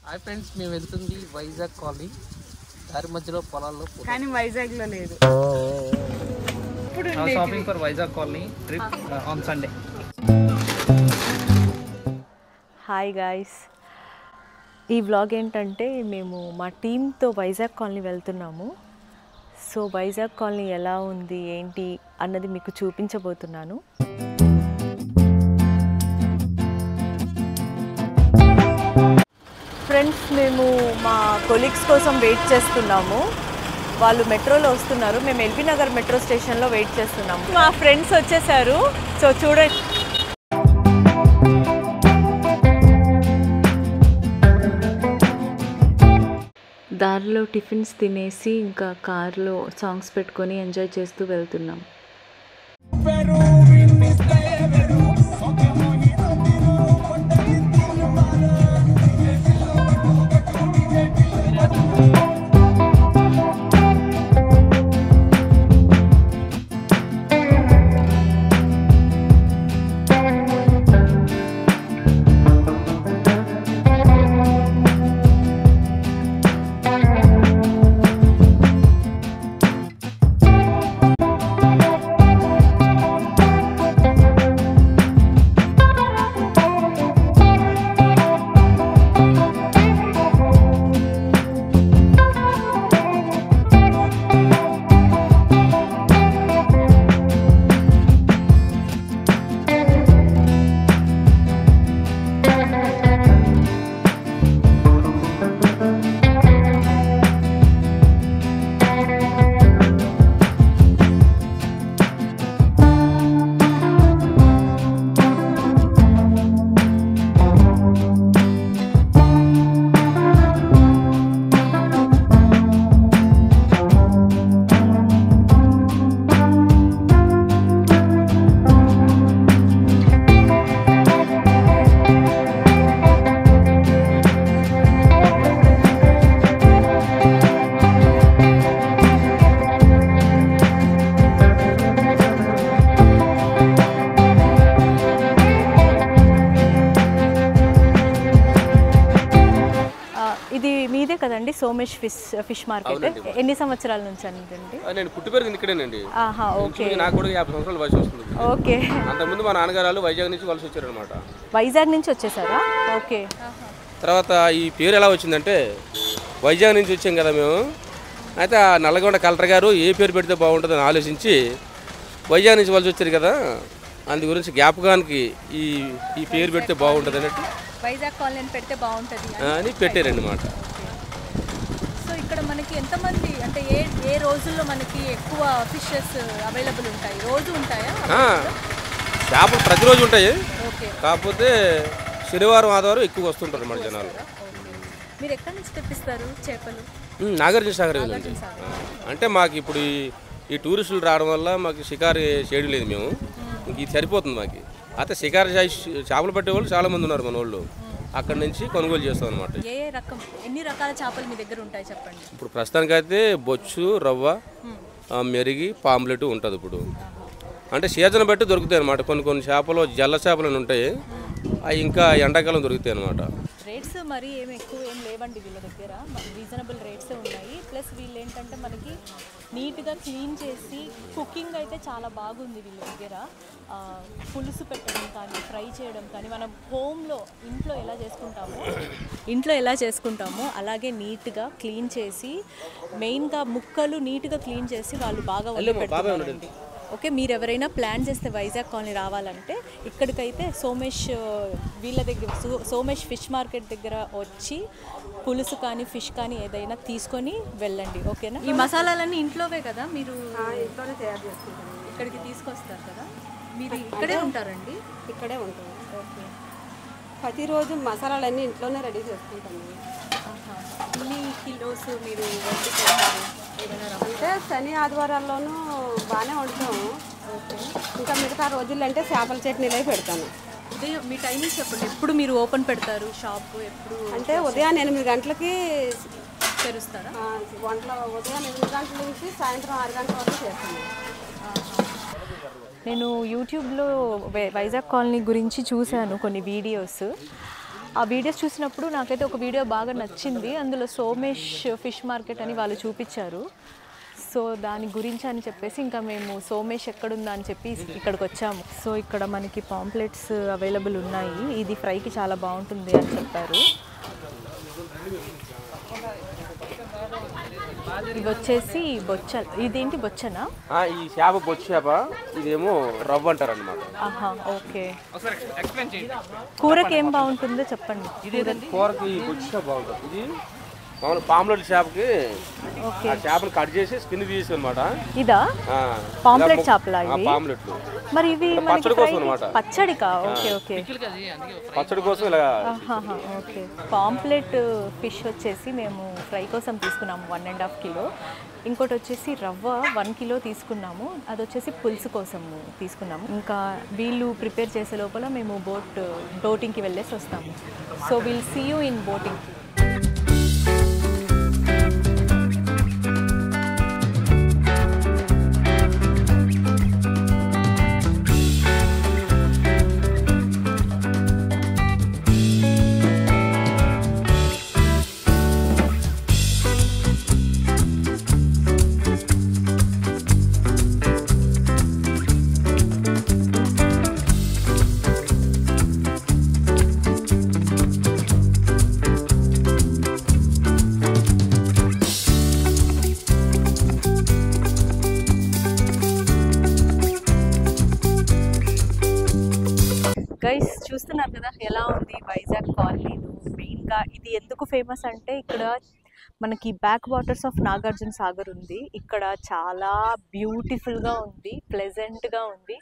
Hi friends, మేము వెళ్తుంది Vizag colony. దారి మధ్యలో పొలాల్లో, కానీ వైజాగ్ లో లేదు. Shopping for Vizag colony trip on Sunday. Hi guys, ఈ వ్లాగ్ ఏంటంటే మేము మా టీంతో వైజాగ్ కాలనీ వెళ్తున్నాము. సో వైజాగ్ కాలనీ ఎలా ఉంది ఏంటి అన్నది మీకు చూపించబోతున్నాను. ఫ్రెండ్స్, మేము మా కొలీగ్స్ కోసం వెయిట్ చేస్తున్నాము. వాళ్ళు మెట్రోలో వస్తున్నారు. మేము ఎల్బీ నగర్ మెట్రో స్టేషన్లో వెయిట్ చేస్తున్నాము. మా ఫ్రెండ్స్ వచ్చేసారు. సో చూడండి, దారిలో టిఫిన్స్ తినేసి ఇంకా కార్లో సాంగ్స్ పెట్టుకొని ఎంజాయ్ చేస్తూ వెళ్తున్నాం. ఇది మీదే కదండి సోమేష్ ఫిష్ మార్కెట్? ఎన్ని సంవత్సరాల నుంచి అండి? నేను పుట్టి పెరిగింది ఇక్కడేనండి. ఓకే. నాకు కూడా 50 సంవత్సరాల వయసు వస్తుంది. ఓకే. అంతకుముందు మా నాన్నగారు వైజాగ్ నుంచి వలస వచ్చారనమాట. వైజాగ్ నుంచి వచ్చేసారా? ఓకే. తర్వాత ఈ పేరు ఎలా వచ్చిందంటే, వైజాగ్ నుంచి వచ్చాం కదా మేము. అయితే ఆ నల్లగొండ కలెక్టర్ గారు ఏ పేరు పెడితే బాగుంటుందని ఆలోచించి వైజాగ్ నుంచి వలస వచ్చారు కదా, అందు గురించి జ్ఞాపకానికి ఈ పేరు పెడితే బాగుంటుంది అన్నట్టు వైజాగ్ కాలనీ పెడితే బాగుంటుంది అని పెట్టారన్నమాట. సో ఇక్కడ మనకి ఎంతమంది అంటే ఏ రోజుల్లో మనకి ఎక్కువ ఫిషెస్ అవైలబుల్ ఉంటాయి? రోజు ఉంటాయా చేపలు? ప్రతిరోజు ఉంటాయి. ఓకే. కాకపోతే శనివారం ఆదివారం ఎక్కువ వస్తుంటారు అన్నమాట జనాలు. మీరు ఎక్కడి నుంచి తెప్పిస్తారు చేపలు? నాగార్జున సాగర్ ఉంది. అంటే మాకు ఇప్పుడు ఈ టూరిస్టులు రావడం వల్ల మాకు షికారు చేయడం లేదు. మేము ఇంక ఇది సరిపోతుంది మాకు. అయితే షికారు చేపలు పట్టే వాళ్ళు చాలా మంది ఉన్నారు మన వాళ్ళు. అక్కడి నుంచి కొనుగోలు చేస్తాం అనమాట. ఎన్ని రకాల చేపలు మీ దగ్గర ఉంటాయి చెప్పండి? ఇప్పుడు ప్రస్తుతానికైతే బొచ్చు, రవ్వ, మెరిగి, పాంప్లెట్ ఉంటుంది. ఇప్పుడు అంటే సీజన్ బట్టి దొరుకుతాయి అనమాట. కొన్ని చేపలు జల్ల చేపలు అని ఉంటాయి, అవి ఇంకా ఎండాకాలం దొరుకుతాయి అనమాట. రేట్స్ మరి ఏమి ఎక్కువ ఏం లేవండి వీళ్ళ దగ్గర, రీజనబుల్ రేట్సే ఉన్నాయి. ప్లస్ వీళ్ళు ఏంటంటే మనకి నీట్గా క్లీన్ చేసి కుకింగ్ అయితే చాలా బాగుంది వీళ్ళ దగ్గర. పులుసు పెట్టడం కానీ, ఫ్రై చేయడం కానీ, మనం ఇంట్లో ఎలా చేసుకుంటామో అలాగే నీట్గా క్లీన్ చేసి, మెయిన్గా ముక్కలు నీట్గా క్లీన్ చేసి వాళ్ళు బాగా వండి పెడతారండి. ఓకే, మీరు ఎవరైనా ప్లాన్ చేస్తే వైజాగ్ కాలనీ రావాలంటే ఇక్కడికైతే వీళ్ళ దగ్గర సోమేష్ ఫిష్ మార్కెట్ దగ్గర వచ్చి పులుసు కానీ ఫిష్ కానీ ఏదైనా తీసుకొని వెళ్ళండి. ఓకేనా? ఈ మసాలాలన్నీ ఇంట్లోవే కదా మీరు? ఇంట్లోనే తయారు చేసుకుంటాం. ఇక్కడికి తీసుకొస్తారు కదా? మీరు ఇక్కడే ఉంటారండి? ఇక్కడే ఉంటాం. ఓకే. ప్రతిరోజు మసాలాలన్నీ ఇంట్లోనే రెడీ చేసుకుంటాము. ఎన్ని కిలోస్ మీరు వండుకుంటారు? అంటే శని ఆదివారాల్లోనూ బాగానే వండుతాము. ఓకే. ఇంకా మిగతా రోజుల్లో అంటే చేపల చట్నీలు పెడతాను. ఉదయం మీ టైమింగ్ చెప్పండి, ఎప్పుడు మీరు ఓపెన్ పెడతారు షాపు? ఎప్పుడు అంటే ఉదయం 8 గంటలకి తెరుస్తారా? ఉదయం 8 గంటల నుంచి సాయంత్రం 6 గంటల వరకు చేస్తాను. నేను యూట్యూబ్లో వైజాగ్ కాలనీ గురించి చూశాను కొన్ని వీడియోస్. ఆ వీడియోస్ చూసినప్పుడు నాకైతే ఒక వీడియో బాగా నచ్చింది. అందులో సోమేష్ ఫిష్ మార్కెట్ అని వాళ్ళు చూపించారు. సో దాని గురించి అని చెప్పేసి ఇంకా మేము సోమేష్ ఎక్కడుందా అని చెప్పి ఇక్కడికి వచ్చాము. సో ఇక్కడ మనకి పాంప్లెట్స్ అవైలబుల్ ఉన్నాయి. ఇది ఫ్రైకి చాలా బాగుంటుంది అని చెప్పారు. ఇది వచ్చేసి బొచ్చలు. ఇదేంటి బొచ్చనా? ఈ చేప బొచ్చు చేప, ఇదేమో రవ్వ అంటారు అనమాట. ఆహా, ఓకే. కూరకి ఏం బాగుంటుందో చెప్పండి. కూరకి బొచ్చు చేప బాగుంటుంది. ఇది మామూలు పాంప్లెట్ చేపకి ఆ చేపను కట్ చేసి స్కిన్ తీసి అనమాట. ఇదా పాంప్లెట్ చేపలా ఇవి? పాంప్లెట్లు. మరి ఇవి పచ్చడి కోసం అనమాట. పచ్చడికా? ఓకే ఓకే, పచ్చడి కోసం ఇలా. ఓకే. పాంప్లెట్ ఫిష్ వచ్చేసి మేము ఫ్రై కోసం తీసుకున్నాము 1.5 కిలో. ఇంకోటి వచ్చేసి రవ్వ 1 కిలో తీసుకున్నాము. అది వచ్చేసి పులుసు కోసం తీసుకున్నాము. ఇంకా వీళ్ళు ప్రిపేర్ చేసే లోపల మేము బోటింగ్కి వెళ్ళేసి వస్తాము. So will see you in boating. Guys చూస్తున్నారు కదా ఎలా ఉంది వైజాగ్ కాలనీలో. మెయిన్గా ఇది ఎందుకు ఫేమస్ అంటే ఇక్కడ మనకి back waters of Nagarjuna Sagar ఉంది. ఇక్కడ చాలా బ్యూటిఫుల్గా ఉంది, ప్లెజెంట్గా ఉంది.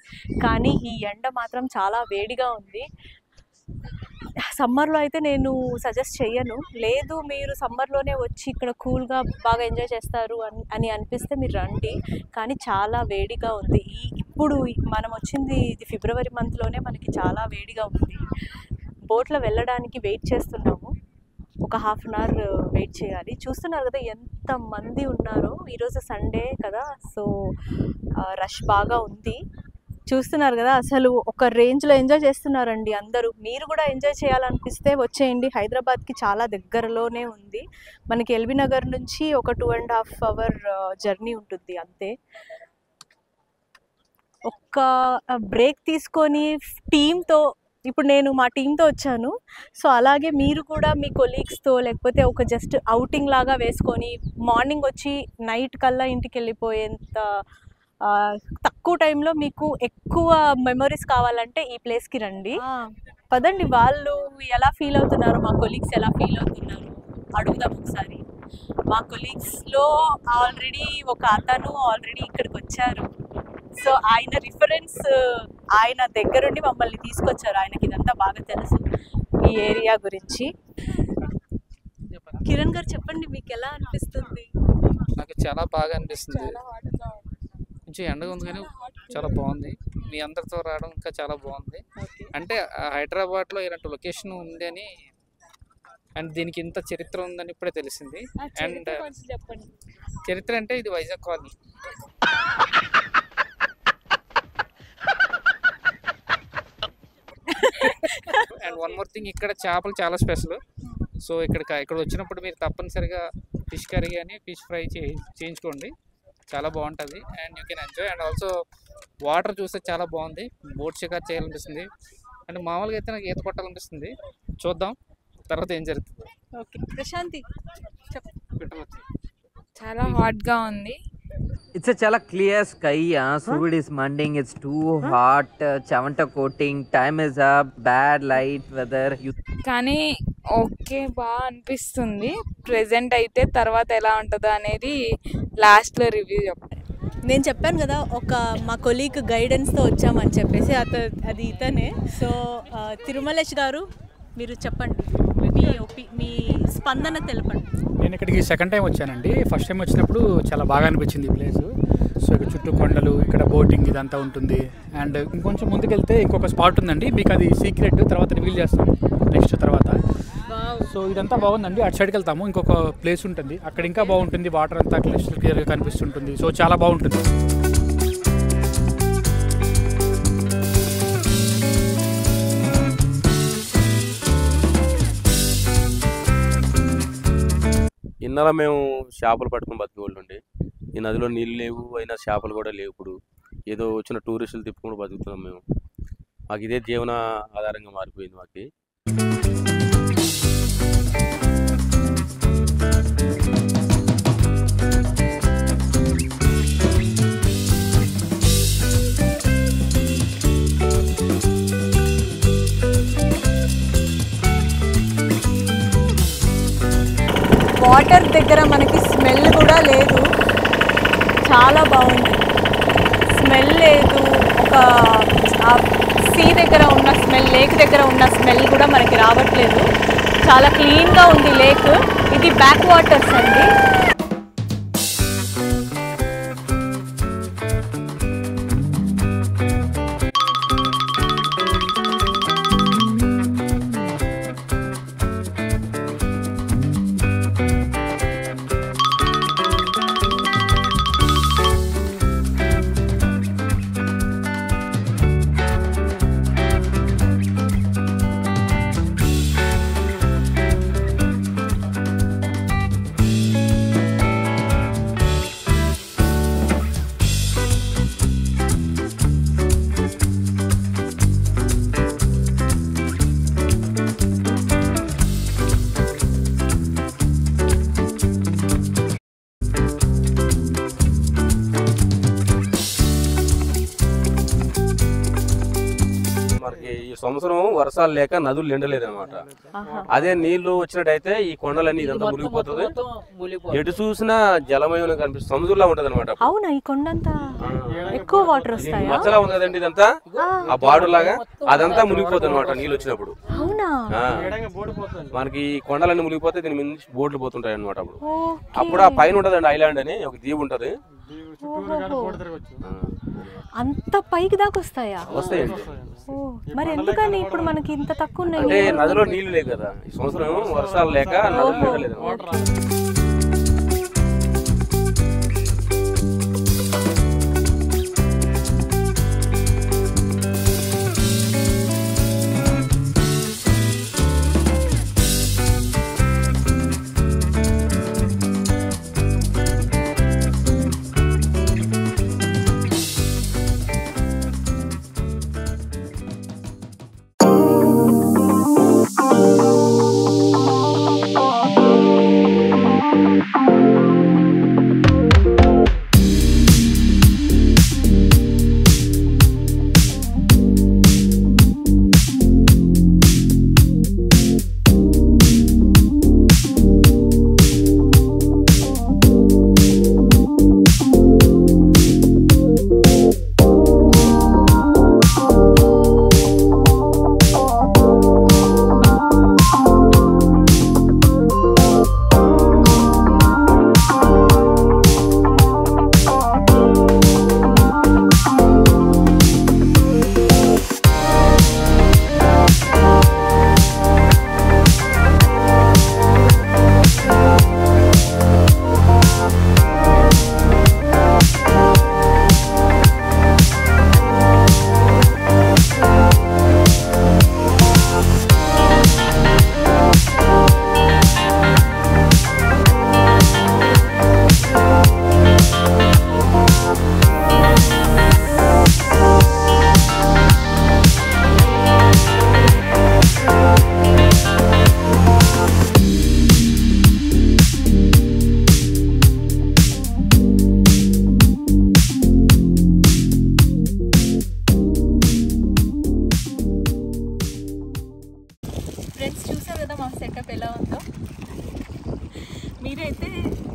కానీ ఈ ఎండ మాత్రం చాలా వేడిగా ఉంది. సమ్మర్లో అయితే నేను సజెస్ట్ చేయను. లేదు మీరు సమ్మర్లోనే వచ్చి ఇక్కడ కూల్గా బాగా ఎంజాయ్ చేస్తారు అని అనిపిస్తే మీరు రండి. కానీ చాలా వేడిగా ఉంది. ఇప్పుడు మనం వచ్చింది ఇది ఫిబ్రవరి మంత్లోనే మనకి చాలా వేడిగా ఉంది. బోట్లో వెళ్ళడానికి వెయిట్ చేస్తున్నాము. ఒక 1/2 అవర్ వెయిట్ చేయాలి. చూస్తున్నారు కదా ఎంతమంది ఉన్నారో. ఈరోజు సండే కదా, సో రష్ బాగా ఉంది. చూస్తున్నారు కదా అసలు ఒక రేంజ్లో ఎంజాయ్ చేస్తున్నారండి అందరూ. మీరు కూడా ఎంజాయ్ చేయాలనిపిస్తే వచ్చేయండి. హైదరాబాద్కి చాలా దగ్గరలోనే ఉంది. మనకి ఎల్బీ నగర్ నుంచి ఒక 2.5 అవర్ జర్నీ ఉంటుంది అంతే. ఒక్క బ్రేక్ తీసుకొని టీంతో, ఇప్పుడు నేను మా టీంతో వచ్చాను. సో అలాగే మీరు కూడా మీ కొలీగ్స్తో లేకపోతే ఒక జస్ట్ అవుటింగ్ లాగా వేసుకొని మార్నింగ్ వచ్చి నైట్ కల్లా ఇంటికి వెళ్ళిపోయేంత తక్కువ టైంలో మీకు ఎక్కువ మెమరీస్ కావాలంటే ఈ ప్లేస్కి రండి. పదండి, వాళ్ళు ఎలా ఫీల్ అవుతున్నారు, మా కొలీగ్స్ ఎలా ఫీల్ అవుతున్నారు అడుగుదాం ఒకసారి. మా కొలీగ్స్లో ఆల్రెడీ ఒక అతను ఆల్రెడీ ఇక్కడికి వచ్చారు. సో ఆయన రిఫరెన్స్, ఆయన దగ్గరుండి మమ్మల్ని తీసుకొచ్చారు. ఆయనకి ఇదంతా బాగా తెలుసు ఈ ఏరియా గురించి. కిరణ్ గారు చెప్పండి, మీకు ఎలా అనిపిస్తుంది? నాకు చాలా బాగా అనిపిస్తుంది. కొంచెం ఎండగా ఉంది కానీ చాలా బాగుంది. మీ అందరితో రావడం ఇంకా చాలా బాగుంది. అంటే హైదరాబాద్లో ఇలాంటి లొకేషన్ ఉంది అని, అండ్ దీనికి ఇంత చరిత్ర ఉందని ఇప్పుడే తెలిసింది. అండ్ చరిత్ర అంటే ఇది Vizag colony. And one more thing, ఇక్కడ చేపలు చాలా స్పెషల్. సో ఇక్కడ వచ్చినప్పుడు మీరు తప్పనిసరిగా ఫిష్ కర్రీ కానీ ఫిష్ ఫ్రై చేయించుకోండి, చాలా బాగుంటుంది. And you can enjoy. And also water చూస్తే చాలా బాగుంది. బోట్ షికార్ చేయాలనిపిస్తుంది. అండ్ మామూలుగా అయితే నాకు ఈత కొట్టాలనిపిస్తుంది. చూద్దాం తర్వాత ఏం జరుగుతుంది. ఓకే ప్రశాంతి చాలా హాట్గా ఉంది. It's a chala clear sky. Surud is manding. It's too hot. Chavanta coating. Time is up. Bad light weather. కానీ ఓకే బాగా అనిపిస్తుంది. ప్రెజెంట్ అయితే తర్వాత ఎలా ఉంటుందో అనేది లాస్ట్లో రివ్యూ చెప్పండి. నేను చెప్పాను కదా ఒక మా కొలీగ్ గైడెన్స్తో వచ్చామని చెప్పేసి అది ఇతనే. సో తిరుమలేష్ గారు మీరు చెప్పండి, మీ స్పందన తెలపండి. నేను ఇక్కడికి సెకండ్ టైం వచ్చానండి. ఫస్ట్ టైం వచ్చినప్పుడు చాలా బాగా అనిపించింది ఈ ప్లేస్. సో ఇక్కడ చుట్టూ కొండలు, ఇక్కడ బోటింగ్ ఇదంతా ఉంటుంది. అండ్ ఇంకొంచెం ముందుకెళ్తే ఇంకొక స్పాట్ ఉందండి, మీకు అది సీక్రెట్ తర్వాత రివీల్ చేస్తాం నెక్స్ట్ తర్వాత. సో ఇదంతా బాగుందండి. అటు సైడ్కి వెళ్తాము, ఇంకొక ప్లేస్ ఉంటుంది అక్కడ ఇంకా బాగుంటుంది. వాటర్ అంతా క్లియర్గా కనిపిస్తుంటుంది. సో చాలా బాగుంటుంది. ఇన్నాళ్ళ మేము చేపలు పట్టుకుని బతికేవాళ్ళు అండి. ఈ నదిలో నీళ్ళు లేవు, అయినా చేపలు కూడా లేవు. ఇప్పుడు ఏదో వచ్చిన టూరిస్టులు తిప్పుకుంటూ బతుకుతున్నాం మేము. మాకు ఇదే జీవన ఆధారంగా మారిపోయింది మాకు. వాటర్ దగ్గర మనకి స్మెల్ కూడా లేదు, చాలా బాగుంది. స్మెల్ లేదు, ఒక సీ దగ్గర ఉన్న స్మెల్, లేక్ దగ్గర ఉన్న స్మెల్ కూడా మనకి రావట్లేదు. చాలా క్లీన్గా ఉంది లేక్. ఇది బ్యాక్ వాటర్స్ అండి. సంవత్సరం వర్షాలు లేక నదులు నిండలేదన్నమాట. అదే నీళ్లు వచ్చినట్టయితే ఈ కొండలన్నీ ఇదంతా మునిగిపోతుంది. ఎటు చూసినా జలమయం కనిపిస్తుంది, సముద్రంలా ఉంటది అనమాట. అవునా, ఈ కొండంతా ఎక్కువ వాటర్ వస్తాయి. మచ్చలా ఉంది కదండి ఇదంతా, ఆ బాడు లాగా అదంతా మునిగిపోతుంది అనమాట నీళ్ళు వచ్చినప్పుడు. అవునా, మనకి ఈ కొండలన్నీ మునిగిపోతే దీని మీద బోట్లు పోతుంటాయి అనమాట. అప్పుడు ఆ పైన ఉంటదండి ఐలాండ్ అని ఒక దీవి ఉంటది. అంత పైకి దాకా వస్తాయా? వస్తాయండి. మరి ఎందుకని ఇప్పుడు మనకి ఇంత తక్కువ ఉన్నాయి? అంటే నదిలో నీళ్లు లేవు కదా, ఈ సంవత్సరం వర్షాలు లేక నదులు నిండలేదు.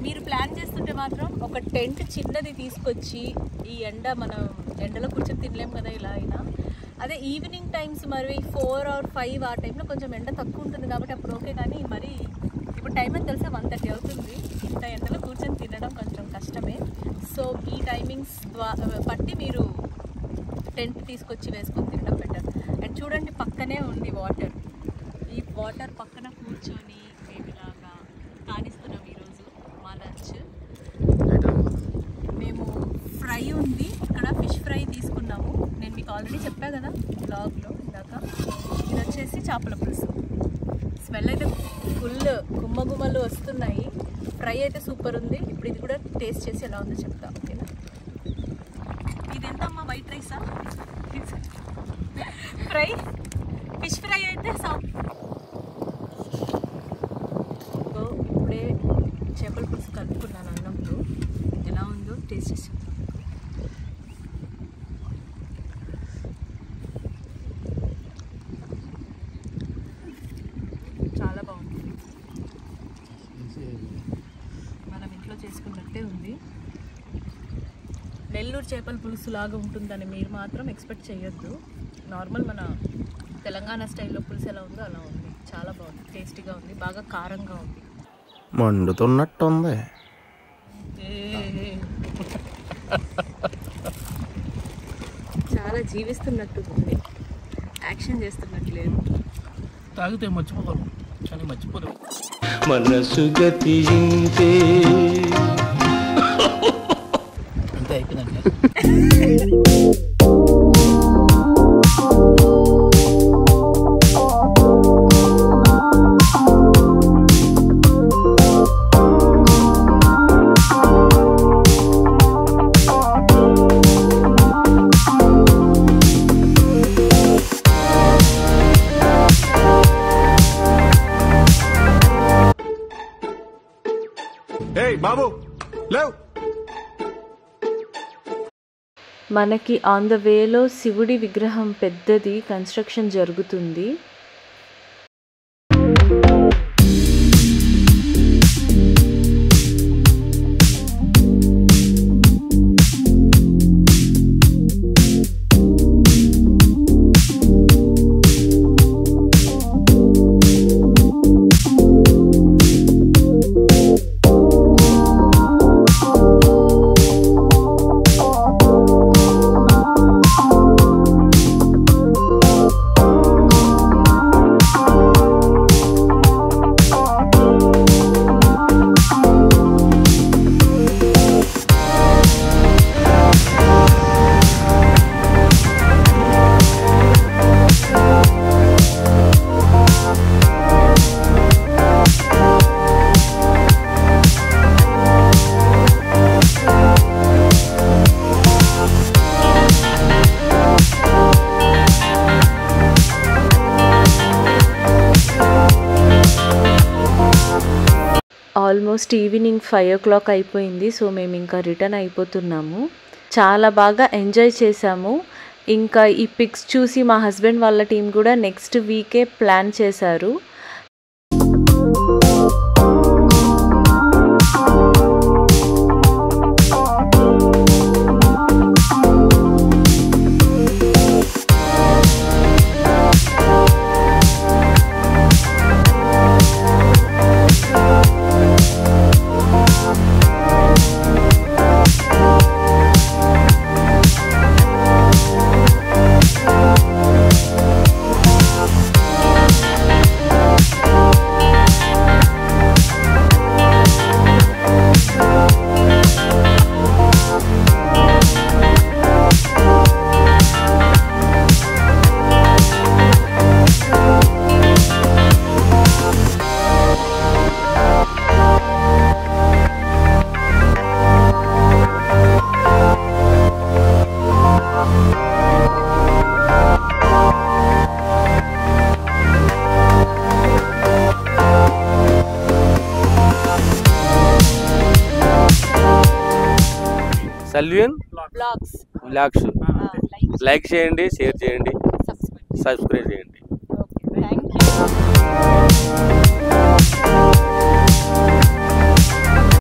మీరు ప్లాన్ చేస్తుంటే మాత్రం ఒక టెంట్ చిన్నది తీసుకొచ్చి, ఈ మనం ఎండలో కూర్చొని తినలేము కదా ఇలా అయినా. అదే ఈవినింగ్ టైమ్స్ మరి 4 or 5 ఆ టైంలో కొంచెం ఎండ తక్కువ ఉంటుంది కాబట్టి అప్పుడు ఓకే. కానీ మరి ఇప్పుడు టైం అని తెలిసే 1:30 అవుతుంది. ఇంత ఎండలో కూర్చొని తినడం కొంచెం కష్టమే. సో ఈ టైమింగ్స్ బట్టి మీరు టెంట్ తీసుకొచ్చి వేసుకొని తినడం బెటర్. అండ్ చూడండి పక్కనే ఉంది వాటర్. ఈ వాటర్ పక్కన కూర్చొని మేమిలాగా కానిస్తున్నాం ఈరోజు మా లంచ్. మేము ఫ్రై ఉంది ఇక్కడ, ఫిష్ ఫ్రై తీసుకున్నాము. నేను మీకు ఆల్రెడీ చెప్పా కదా బ్లాగ్లో ఇందాక. ఇది వచ్చేసి చేపల పులుసు. స్మెల్ అయితే ఫుల్ గుమ్మగుమ్మలు వస్తున్నాయి. ఫ్రై అయితే సూపర్ ఉంది. ఇప్పుడు ఇది కూడా టేస్ట్ చేసి ఎలా ఉందో చెప్తా. ఓకేనా? ఇది ఎంత అమ్మా? వైట్ రైసా? ఫ్రై ఫిష్ ఫ్రై అయితే ఇప్పుడే చేపల పులుసు కలుపుకున్నాను అన్నంతో. ఎలా ఉందో టేస్ట్ చేసి చెప్తాను. చాలా బాగుంది. మనం ఇంట్లో చేసుకున్నట్టే ఉంది. నెల్లూరు చేపల పులుసు లాగా ఉంటుందని మీరు మాత్రం ఎక్స్పెక్ట్ చేయొద్దు. నార్మల్ మన తెలంగాణ స్టైల్లో పులుసు ఎలా ఉందో అలా ఉంది. చాలా బాగుంది, టేస్టీగా ఉంది, బాగా కారంగా ఉంది. మండుతున్నట్టుంది. చాలా జీవిస్తున్నట్టు ఉంది, యాక్షన్ చేస్తున్నట్టు లేదు. తాగితే మర్చిపోతాం, కానీ మర్చిపోతాం. మనసు గతి ఇంతే. అంతే అయిపోయిందండి. బాబు లేవ్. మనకి ఆన్ ద వేలో శివుడి విగ్రహం పెద్దది కన్స్ట్రక్షన్ జరుగుతుంది. ఆల్మోస్ట్ ఈవినింగ్ 5 o'clock అయిపోయింది. సో మేము ఇంకా రిటర్న్ అయిపోతున్నాము. చాలా బాగా ఎంజాయ్ చేసాము. ఇంకా ఈ పిక్స్ చూసి మా హస్బెండ్ వాళ్ళ టీం కూడా నెక్స్ట్ వీకే ప్లాన్ చేశారు. సల్వియన్ బ్లాగ్స్ లైక్ చేయండి, షేర్ చేయండి, సబ్స్క్రైబ్ చేయండి. Thank you.